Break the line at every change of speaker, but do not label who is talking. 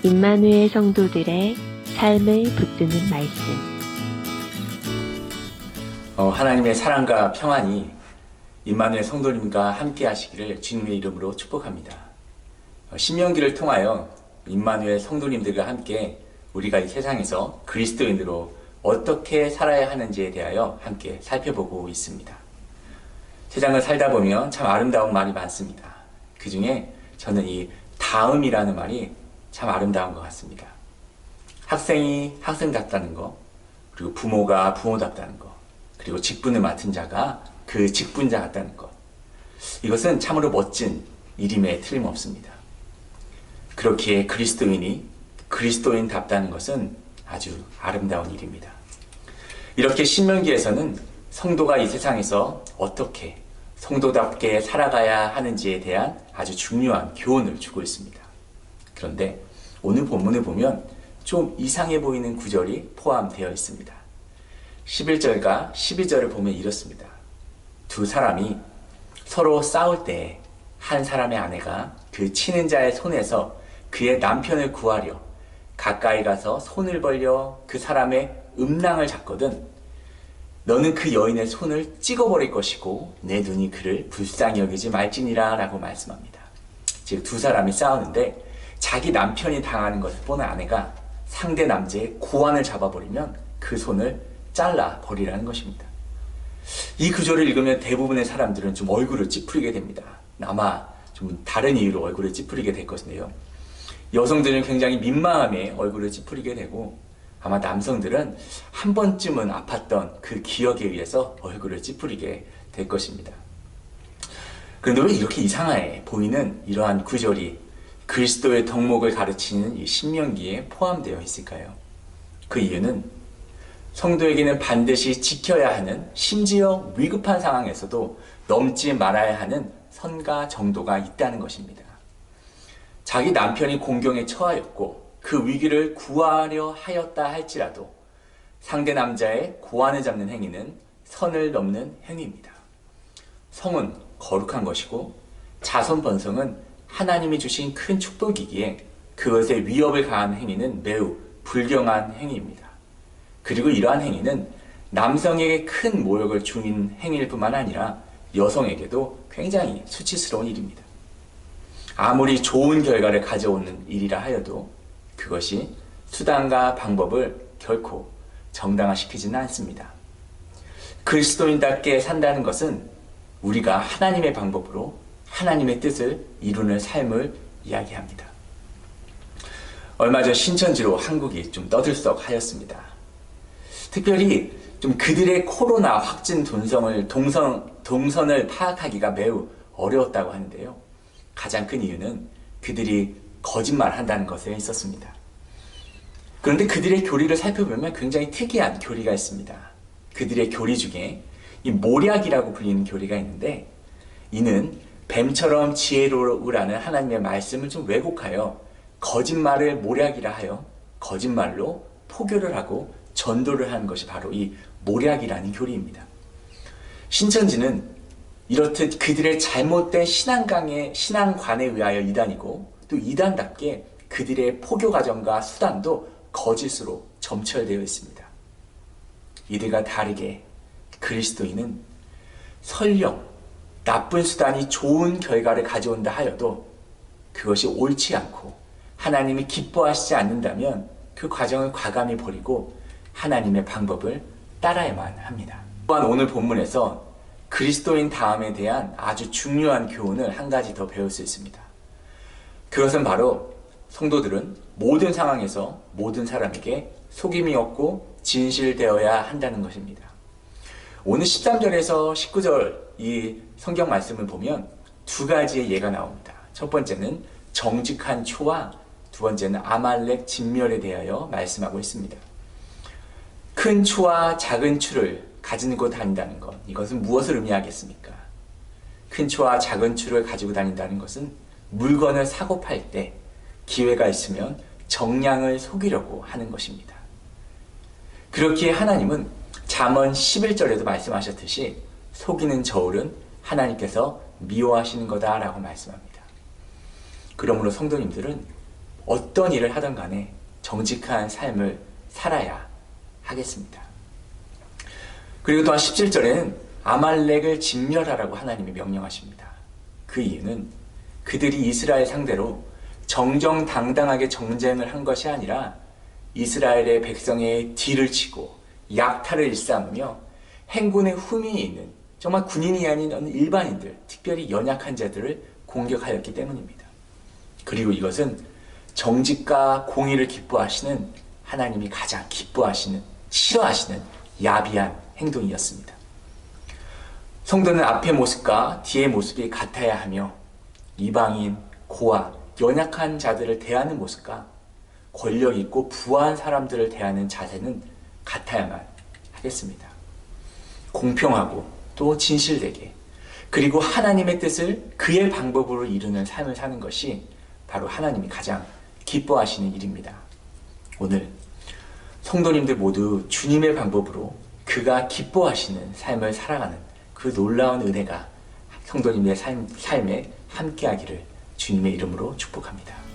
임마누엘 성도들의 삶을 붙드는 말씀.
하나님의 사랑과 평안이 임마누엘 성도님과 함께 하시기를 주님의 이름으로 축복합니다. 신명기를 통하여 임마누엘 성도님들과 함께 우리가 이 세상에서 그리스도인으로 어떻게 살아야 하는지에 대하여 함께 살펴보고 있습니다. 세상을 살다 보면 참 아름다운 말이 많습니다. 그 중에 저는 이 다음이라는 말이 참 아름다운 것 같습니다. 학생이 학생답다는 거, 그리고 부모가 부모답다는 거, 그리고 직분을 맡은 자가 그 직분자 같다는 것. 이것은 참으로 멋진 일임에 틀림없습니다. 그렇기에 그리스도인이 그리스도인답다는 것은 아주 아름다운 일입니다. 이렇게 신명기에서는 성도가 이 세상에서 어떻게 성도답게 살아가야 하는지에 대한 아주 중요한 교훈을 주고 있습니다. 그런데 오늘 본문을 보면 좀 이상해 보이는 구절이 포함되어 있습니다. 11절과 12절을 보면 이렇습니다. 두 사람이 서로 싸울 때 한 사람의 아내가 그 치는 자의 손에서 그의 남편을 구하려 가까이 가서 손을 벌려 그 사람의 음낭을 잡거든 너는 그 여인의 손을 찍어버릴 것이고 내 눈이 그를 불쌍히 여기지 말지니라 라고 말씀합니다. 즉 두 사람이 싸우는데 자기 남편이 당하는 것을 보는 아내가 상대 남자의 고환을 잡아버리면 그 손을 잘라버리라는 것입니다. 이 구절을 읽으면 대부분의 사람들은 좀 얼굴을 찌푸리게 됩니다. 아마 좀 다른 이유로 얼굴을 찌푸리게 될 것인데요. 여성들은 굉장히 민망함에 얼굴을 찌푸리게 되고 아마 남성들은 한 번쯤은 아팠던 그 기억에 의해서 얼굴을 찌푸리게 될 것입니다. 그런데 왜 이렇게 이상해 보이는 이러한 구절이 그리스도의 덕목을 가르치는 이 신명기에 포함되어 있을까요? 그 이유는 성도에게는 반드시 지켜야 하는, 심지어 위급한 상황에서도 넘지 말아야 하는 선과 정도가 있다는 것입니다. 자기 남편이 공경에 처하였고 그 위기를 구하려 하였다 할지라도 상대 남자의 고환을 잡는 행위는 선을 넘는 행위입니다. 성은 거룩한 것이고 자손 번성은 하나님이 주신 큰 축복이기에 그것에 위협을 가하는 행위는 매우 불경한 행위입니다. 그리고 이러한 행위는 남성에게 큰 모욕을 주는 행위일 뿐만 아니라 여성에게도 굉장히 수치스러운 일입니다. 아무리 좋은 결과를 가져오는 일이라 하여도 그것이 수단과 방법을 결코 정당화시키지는 않습니다. 그리스도인답게 산다는 것은 우리가 하나님의 방법으로 하나님의 뜻을 이루는 삶을 이야기합니다. 얼마 전 신천지로 한국이 좀 떠들썩하였습니다. 특별히 좀 그들의 코로나 확진 동선을 파악하기가 매우 어려웠다고 하는데요. 가장 큰 이유는 그들이 거짓말한다는 것에 있었습니다. 그런데 그들의 교리를 살펴보면 굉장히 특이한 교리가 있습니다. 그들의 교리 중에 이 모략이라고 불리는 교리가 있는데 이는 뱀처럼 지혜로우라는 하나님의 말씀을 좀 왜곡하여 거짓말을 모략이라 하여 거짓말로 포교를 하고 전도를 하는 것이 바로 이 모략이라는 교리입니다. 신천지는 이렇듯 그들의 잘못된 신앙관에 의하여 이단이고 또 이단답게 그들의 포교 과정과 수단도 거짓으로 점철되어 있습니다. 이들과 다르게 그리스도인은 설령 나쁜 수단이 좋은 결과를 가져온다 하여도 그것이 옳지 않고 하나님이 기뻐하시지 않는다면 그 과정을 과감히 버리고 하나님의 방법을 따라야만 합니다. 또한 오늘 본문에서 그리스도인 다음에 대한 아주 중요한 교훈을 한 가지 더 배울 수 있습니다. 그것은 바로 성도들은 모든 상황에서 모든 사람에게 속임이 없고 진실되어야 한다는 것입니다. 오늘 13절에서 19절 이 성경 말씀을 보면 두 가지의 예가 나옵니다. 첫 번째는 정직한 초와 두 번째는 아말렉 진멸에 대하여 말씀하고 있습니다. 큰 추와 작은 추를 가지고 다닌다는 것, 이것은 무엇을 의미하겠습니까? 큰 추와 작은 추를 가지고 다닌다는 것은 물건을 사고 팔 때 기회가 있으면 정량을 속이려고 하는 것입니다. 그렇기에 하나님은 잠언 11절에도 말씀하셨듯이 속이는 저울은 하나님께서 미워하시는 거다라고 말씀합니다. 그러므로 성도님들은 어떤 일을 하던 간에 정직한 삶을 살아야 하겠습니다. 그리고 또한 17절에는 아말렉을 진멸하라고 하나님이 명령하십니다. 그 이유는 그들이 이스라엘 상대로 정정당당하게 정쟁을 한 것이 아니라 이스라엘의 백성의 뒤를 치고 약탈을 일삼으며 행군의 흠이 있는 정말 군인이 아닌 일반인들, 특별히 연약한 자들을 공격하였기 때문입니다. 그리고 이것은 정직과 공의를 기뻐하시는 하나님이 가장 기뻐하시는, 싫어하시는 야비한 행동이었습니다. 성도는 앞의 모습과 뒤의 모습이 같아야 하며 이방인, 고아, 연약한 자들을 대하는 모습과 권력 있고 부한 사람들을 대하는 자세는 같아야만 하겠습니다. 공평하고 또 진실되게, 그리고 하나님의 뜻을 그의 방법으로 이루는 삶을 사는 것이 바로 하나님이 가장 기뻐하시는 일입니다. 오늘 성도님들 모두 주님의 방법으로 그가 기뻐하시는 삶을 살아가는 그 놀라운 은혜가 성도님의 삶에 함께하기를 주님의 이름으로 축복합니다.